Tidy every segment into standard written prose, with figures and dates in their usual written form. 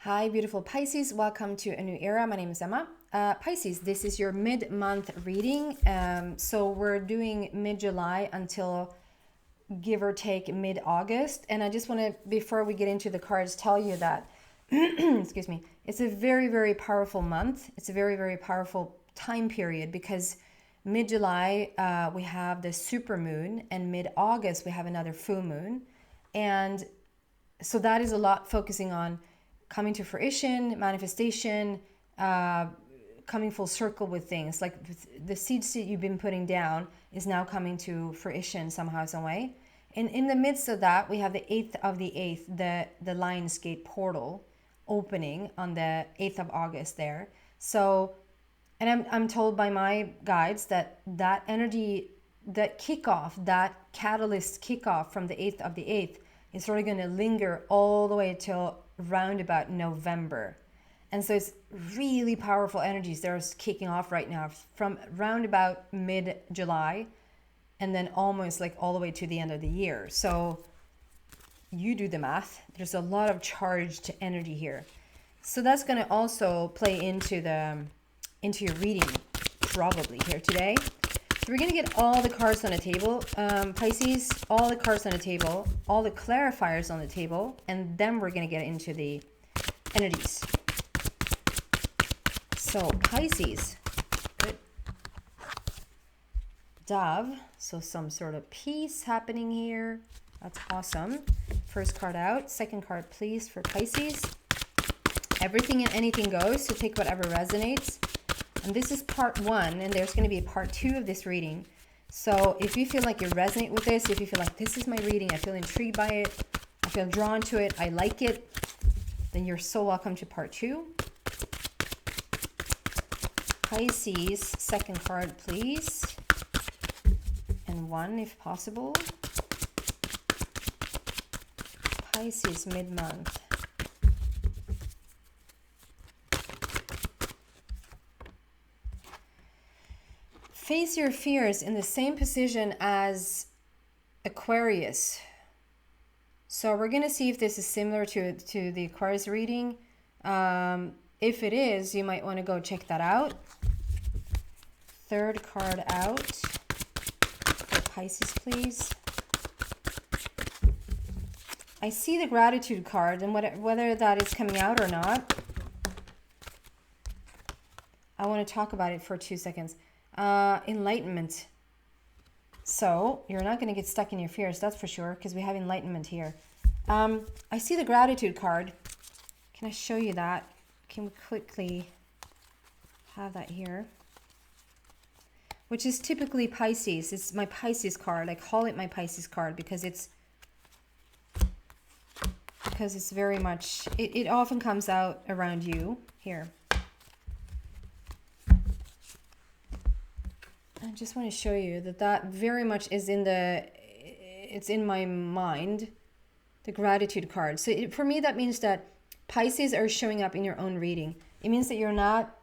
Hi, beautiful Pisces. Welcome to a new era. My name is Emma. Pisces, this is your mid-month reading. So we're doing mid-July until give or take mid-August. And I just want to, before we get into the cards, tell you that, excuse me, it's a very, very powerful month. It's a very, very powerful time period because mid-July, we have the supermoon, and mid-August, we have another full moon. And so that is a lot focusing on coming to fruition, manifestation, coming full circle with things. Like the seeds that you've been putting down is now coming to fruition somehow, some way. And in the midst of that, we have the 8th of the 8th, the Lionsgate portal opening on the 8th of August there. So, and I'm told by my guides that energy, that kickoff, that catalyst kickoff from the 8th of the 8th is sort of going to linger all the way till round about November. And so it's really powerful energies that are kicking off right now from round about mid-July and then almost like all the way to the end of the year. So you do the math. There's a lot of charged energy here. So that's going to also play into your reading probably here today. So we're going to get all the cards on the table, Pisces, all the cards on the table, all the clarifiers on the table, and then we're going to get into the energies. So Pisces, good. Dove, so some sort of peace happening here. That's awesome. First card out. Second card, please, for Pisces. Everything and anything goes, so take whatever resonates. And this is part 1, and there's going to be a part 2 of this reading. So if you feel like you resonate with this, if you feel like this is my reading, I feel intrigued by it, I feel drawn to it, I like it, then you're so welcome to part 2. Pisces, second card, please. And 1 if possible. Pisces, mid-month. Face your fears in the same position as Aquarius. So we're going to see if this is similar to the Aquarius reading. If it is, you might want to go check that out. Third card out for Pisces, please. I see the gratitude card, and whether that is coming out or not, I want to talk about it for 2 seconds. Enlightenment. So you're not going to get stuck in your fears, that's for sure, because we have enlightenment here. I see the gratitude card. Can I show you that? Can we quickly have that here? Which is typically Pisces. It's my Pisces card. I call it my Pisces card because it's very much, it often comes out around you here. I just want to show you that very much is it's in my mind, the gratitude card. So for me, that means that Pisces are showing up in your own reading. It means that you're not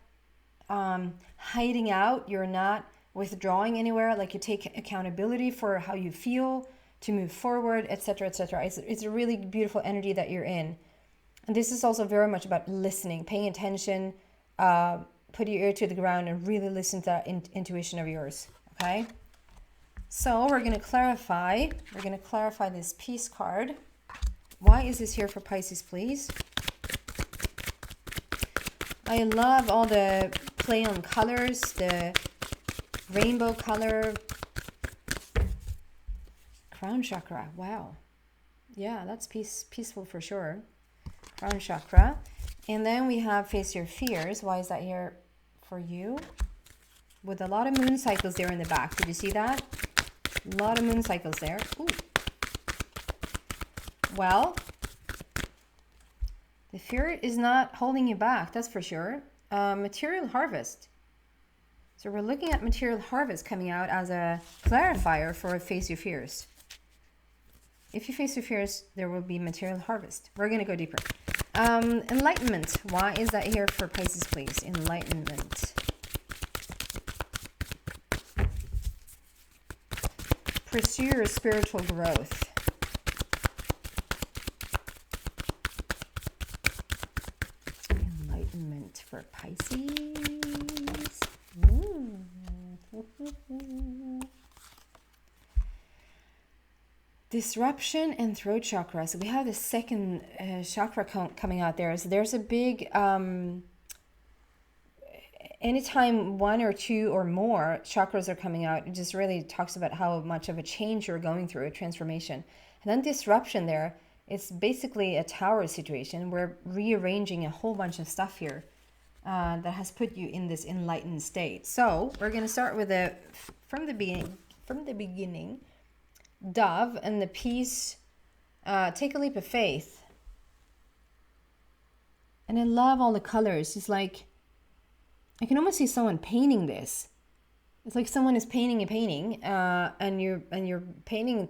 hiding out. You're not withdrawing anywhere. Like you take accountability for how you feel to move forward, etc., etc. It's a really beautiful energy that you're in. And this is also very much about listening, paying attention, put your ear to the ground and really listen to that intuition of yours, okay? So we're going to clarify. We're going to clarify this peace card. Why is this here for Pisces, please? I love all the play on colors, the rainbow color. Crown chakra, wow. Yeah, that's peaceful for sure. Crown chakra. And then we have face your fears. Why is that here for you? With a lot of moon cycles there in the back. Did you see that? A lot of moon cycles there. Ooh. Well, the fear is not holding you back, that's for sure. Material harvest. So we're looking at material harvest coming out as a clarifier for face your fears. If you face your fears, there will be material harvest. We're going to go deeper. Enlightenment. Why is that here for Pisces, please? Enlightenment. Pursue your spiritual growth. for Pisces. Disruption and throat chakra. So we have the second chakra coming out there. So there's a big, anytime one or two or more chakras are coming out, it just really talks about how much of a change you're going through, a transformation. And then disruption there, it's basically a tower situation. We're rearranging a whole bunch of stuff here that has put you in this enlightened state. So we're going to start with from the beginning, Dove and the peace. Take a leap of faith. And I love all the colors. It's like, I can almost see someone painting this. It's like someone is painting a painting, and you're painting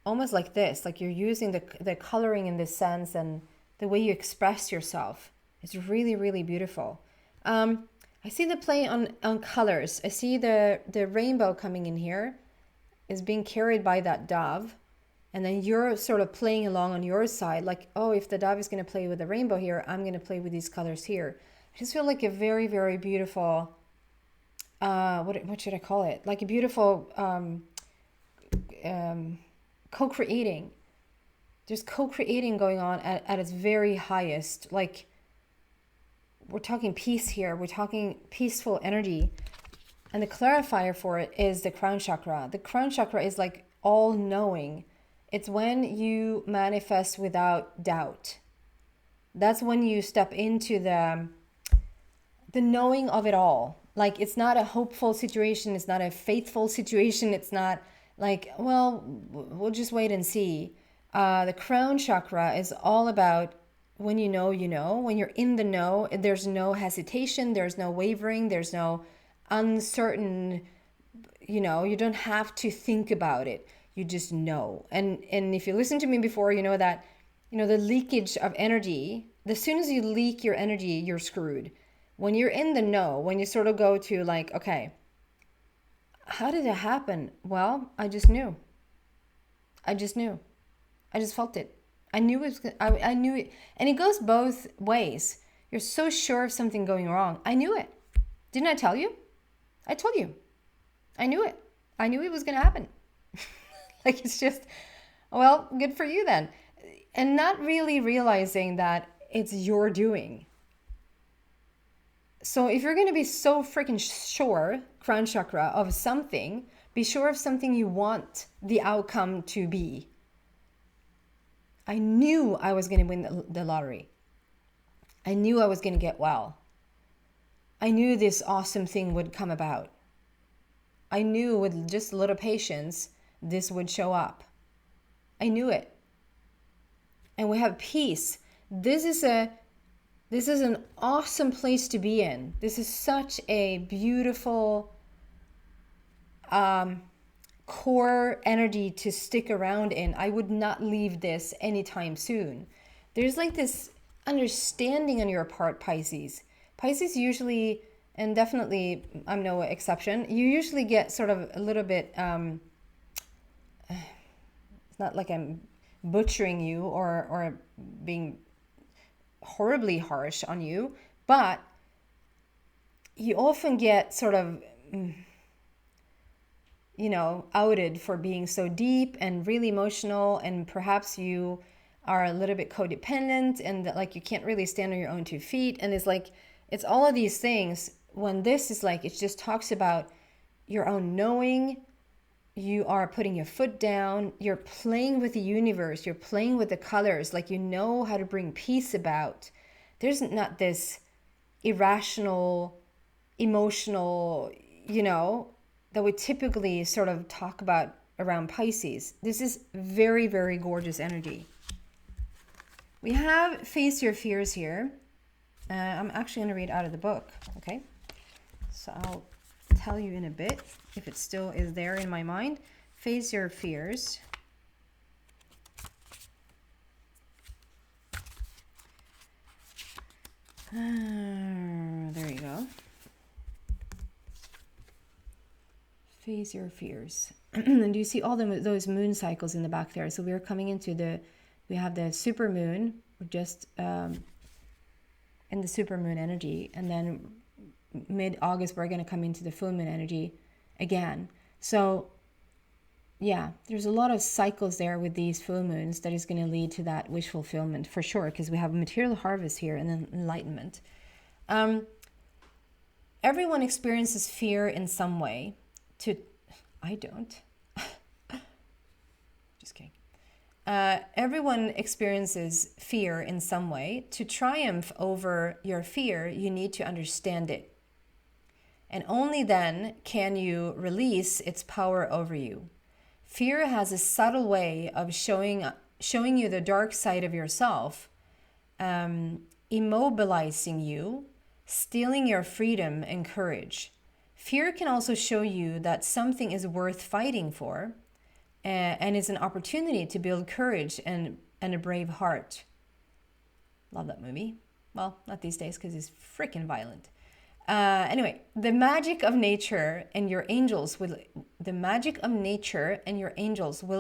almost like this, like you're using the coloring in this sense and the way you express yourself. It's really, really beautiful. I see the play on colors. I see the rainbow coming in here is being carried by that dove. And then you're sort of playing along on your side, like, oh, if the dove is going to play with the rainbow here, I'm going to play with these colors here. I just feel like a very, very beautiful, what should I call it? Like a beautiful co-creating. There's co-creating going on at its very highest. Like, we're talking peace here. We're talking peaceful energy. And the clarifier for it is the crown chakra. The crown chakra is like all-knowing. It's when you manifest without doubt. That's when you step into the knowing of it all. Like, it's not a hopeful situation. It's not a faithful situation. It's not like, well, we'll just wait and see. The crown chakra is all about when you know, when you're in the know, there's no hesitation. There's no wavering. There's no uncertain, you don't have to think about it. You just know. And if you listen to me before, you know that, the leakage of energy, as soon as you leak your energy, you're screwed. When you're in the know, when you sort of go to like, okay, how did it happen? Well, I just knew. I just felt it. I knew it was, I knew it. And it goes both ways. You're so sure of something going wrong. I knew it. Didn't I tell you? I told you. I knew it. I knew it was going to happen. Like, it's just, well, good for you then. And not really realizing that it's your doing. So if you're going to be so freaking sure, crown chakra, of something, be sure of something you want the outcome to be. I knew I was going to win the lottery. I knew I was going to get well. I knew this awesome thing would come about. I knew with just a little patience, this would show up. I knew it. And we have peace. This is an awesome place to be in. This is such a beautiful core energy to stick around in. I would not leave this anytime soon. There's like this understanding on your part, Pisces. Pisces usually, and definitely I'm no exception, you usually get sort of a little bit, it's not like I'm butchering you or being horribly harsh on you, but you often get sort of, outed for being so deep and really emotional, and perhaps you are a little bit codependent and that, like, you can't really stand on your own 2 feet. And it's like, it's all of these things, when this is like, it just talks about your own knowing. You are putting your foot down, you're playing with the universe, you're playing with the colors, like, you know how to bring peace about. There's not this irrational, emotional, that we typically sort of talk about around Pisces. This is very, very gorgeous energy. We have Face Your Fears here. I'm actually going to read out of the book, okay? So I'll tell you in a bit if it still is there in my mind. Face Your Fears. There you go. Face Your Fears. And you see all those moon cycles in the back there. So we're coming into we have the super moon. We're just in the supermoon energy, and then mid-August we're going to come into the full moon energy again. So yeah, there's a lot of cycles there with these full moons that is going to lead to that wish fulfillment for sure, because we have material harvest here and then enlightenment. Everyone experiences fear in some way. I don't. Just kidding. Everyone experiences fear in some way. To triumph over your fear, you need to understand it. And only then can you release its power over you. Fear has a subtle way of showing you the dark side of yourself, immobilizing you, stealing your freedom and courage. Fear can also show you that something is worth fighting for, and is an opportunity to build courage and a brave heart. Love that movie. Well, not these days because it's freaking violent. Anyway, the magic of nature and your angels will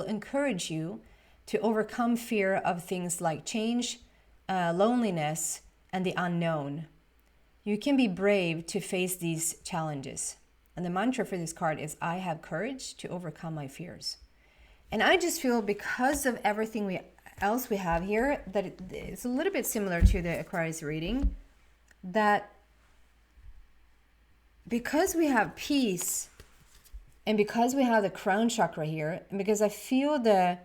encourage you to overcome fear of things like change, loneliness, and the unknown. You can be brave to face these challenges. And the mantra for this card is, I have courage to overcome my fears. And I just feel, because of everything else we have here, that it's a little bit similar to the Aquarius reading, that because we have peace, and because we have the crown chakra here, and because I feel the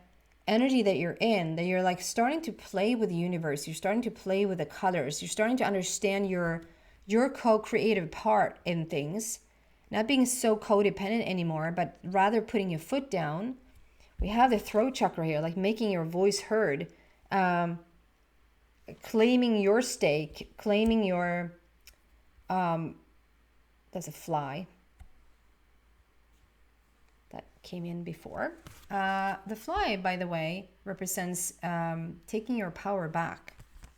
energy that you're in, that you're like starting to play with the universe, you're starting to play with the colors, you're starting to understand your co-creative part in things, not being so codependent anymore, but rather putting your foot down. We have the throat chakra here, like making your voice heard, claiming your stake, claiming your, that's a fly that came in before. The fly, by the way, represents taking your power back.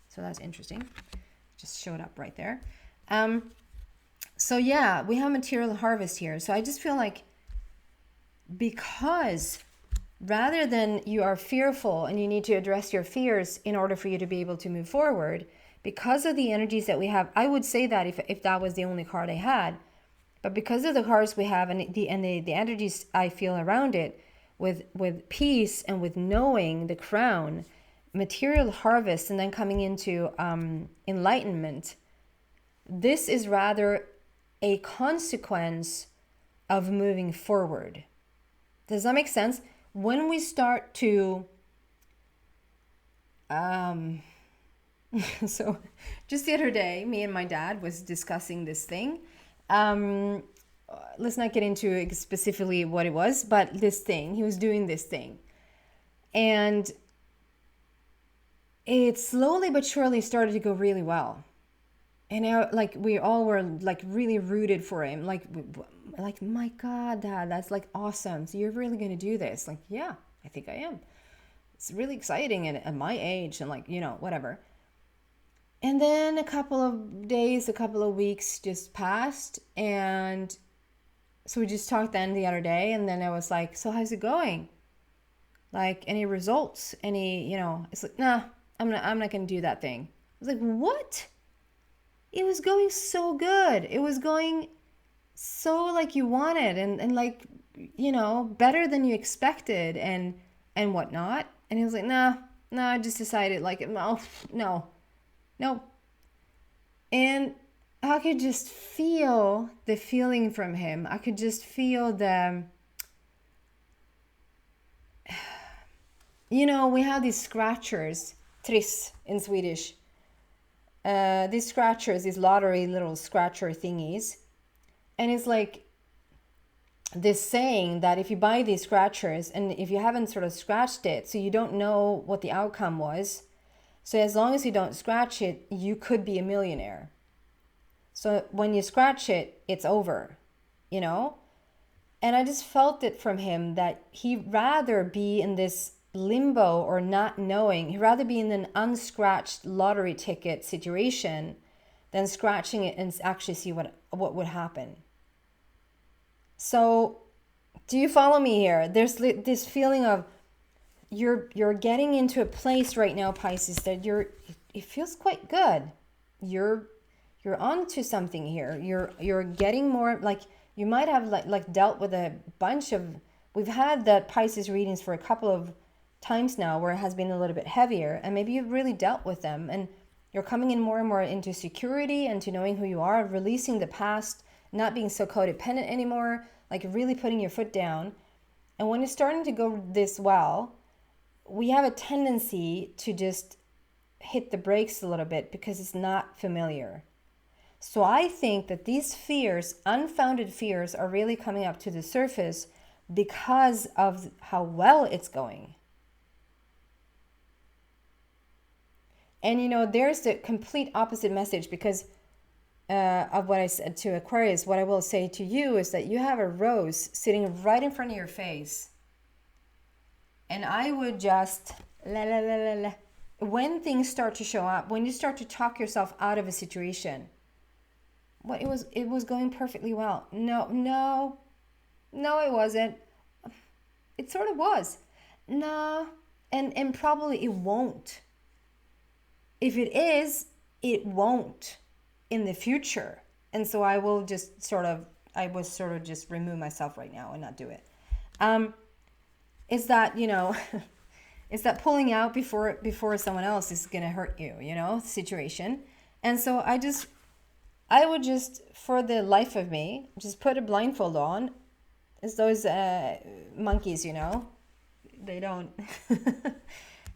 So that's interesting. Just showed up right there. So yeah, we have material harvest here. So I just feel like, because rather than you are fearful and you need to address your fears in order for you to be able to move forward, because of the energies that we have, I would say that if that was the only card I had, but because of the cards we have and the energies I feel around it, with peace and with knowing the crown, material harvest, and then coming into enlightenment, this is rather a consequence of moving forward. Does that make sense? When we start to so just the other day, me and my dad was discussing this thing. Let's not get into specifically what it was, but this thing, he was doing this thing, and it slowly but surely started to go really well. And now, like, we all were like really rooted for him, like my God, Dad, that's like awesome. So you're really gonna do this? Like, yeah, I think I am. It's really exciting, and at my age, and like, whatever. And then a couple of days, a couple of weeks just passed, and so we just talked then the other day, and then I was like, so how's it going? Like, any results? Any, it's like, nah, I'm not gonna do that thing. I was like, what? It was going so good. It was going so like you wanted, and like, better than you expected, and whatnot. And he was like, nah, I just decided, like, no. And I could just feel the feeling from him. I could just feel the, we have these scratchers, triss in Swedish. These scratchers, these lottery little scratcher thingies. And it's like this saying that if you buy these scratchers and if you haven't sort of scratched it, so you don't know what the outcome was, so as long as you don't scratch it, you could be a millionaire. So when you scratch it, it's over, And I just felt it from him that he'd rather be in this limbo or not knowing. He'd rather be in an unscratched lottery ticket situation than scratching it and actually see what would happen. So do you follow me here? There's this feeling of you're getting into a place right now, Pisces, that it feels quite good. you're on to something here. You're getting more, like, you might have like dealt with a bunch of, we've had that Pisces readings for a couple of times now where it has been a little bit heavier, and maybe you've really dealt with them, and you're coming in more and more into security and to knowing who you are, releasing the past, not being so codependent anymore, like really putting your foot down. And when it's starting to go this well, we have a tendency to just hit the brakes a little bit because it's not familiar. So I think that these fears, unfounded fears, are really coming up to the surface because of how well it's going. And you know, there's the complete opposite message, because of what I said to Aquarius. What I will say to you is that you have a rose sitting right in front of your face. And I would just, when things start to show up, when you start to talk yourself out of a situation, well, it was going perfectly well. No, it wasn't. It sort of was. No, and probably it won't. If it is, it won't in the future. And so I will just just remove myself right now and not do it. Is that, you know, is that pulling out before someone else is going to hurt you, you know, situation. And so I would just, for the life of me, just put a blindfold on. It's those monkeys, you know, they don't,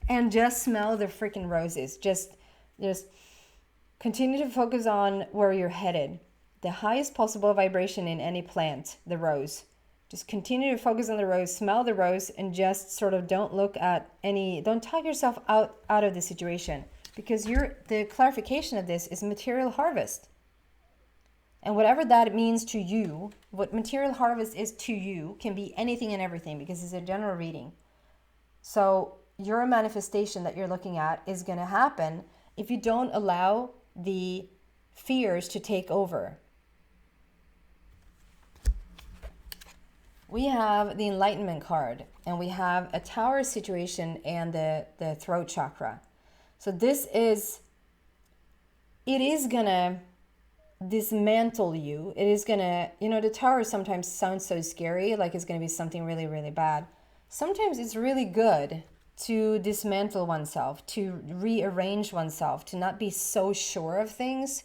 and just smell the freaking roses. Just continue to focus on where you're headed. The highest possible vibration in any plant, the rose. Just continue to focus on the rose, smell the rose, and just sort of don't talk yourself out of the situation, because the clarification of this is material harvest. And whatever that means to you, what material harvest is to you can be anything and everything, because it's a general reading. So your manifestation that you're looking at is going to happen if you don't allow the fears to take over. We have the Enlightenment card, and we have a Tower situation and the throat chakra. So it is gonna dismantle you. It is gonna, you know, the Tower sometimes sounds so scary, like it's gonna be something really, really bad. Sometimes it's really good to dismantle oneself, to rearrange oneself, to not be so sure of things.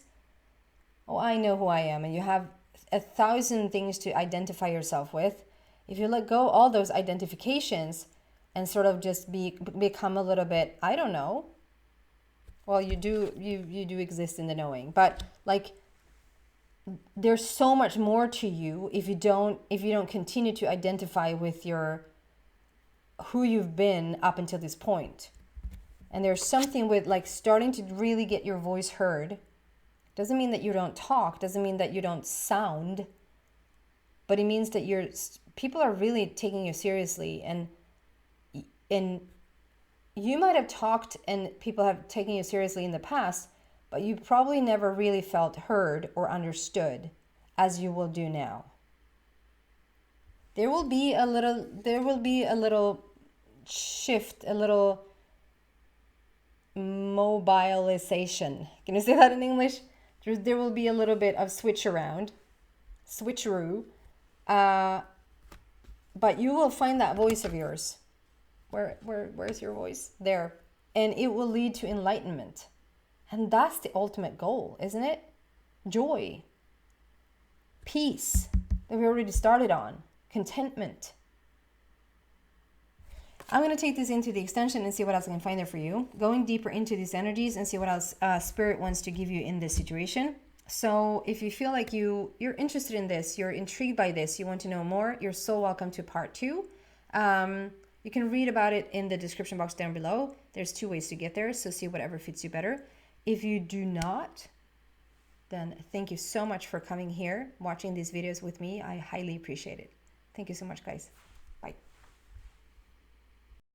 Oh, I know who I am, and you have 1,000 things to identify yourself with. If you let go all those identifications and sort of just become a little bit, I don't know. Well, you do exist in the knowing, but like there's so much more to you if you don't continue to identify with who you've been up until this point. And there's something with like starting to really get your voice heard. Doesn't mean that you don't talk, doesn't mean that you don't sound, but it means that people are really taking you seriously, and you might have talked and people have taken you seriously in the past, but you probably never really felt heard or understood as you will do now. There will be a little shift, a little mobilization. Can you say that in English? There will be a little bit of switcheroo. But you will find that voice of yours. Where's your voice? There. And it will lead to enlightenment. And that's the ultimate goal, isn't it? Joy. Peace that we already started on. Contentment. I'm going to take this into the extension and see what else I can find there for you. Going deeper into these energies and see what else Spirit wants to give you in this situation. So if you feel like you're interested in this, you're intrigued by this, you want to know more, you're so welcome to part 2. You can read about it in the description box down below. There's 2 ways to get there, so see whatever fits you better. If you do not, then thank you so much for coming here, watching these videos with me. I highly appreciate it. Thank you so much, guys.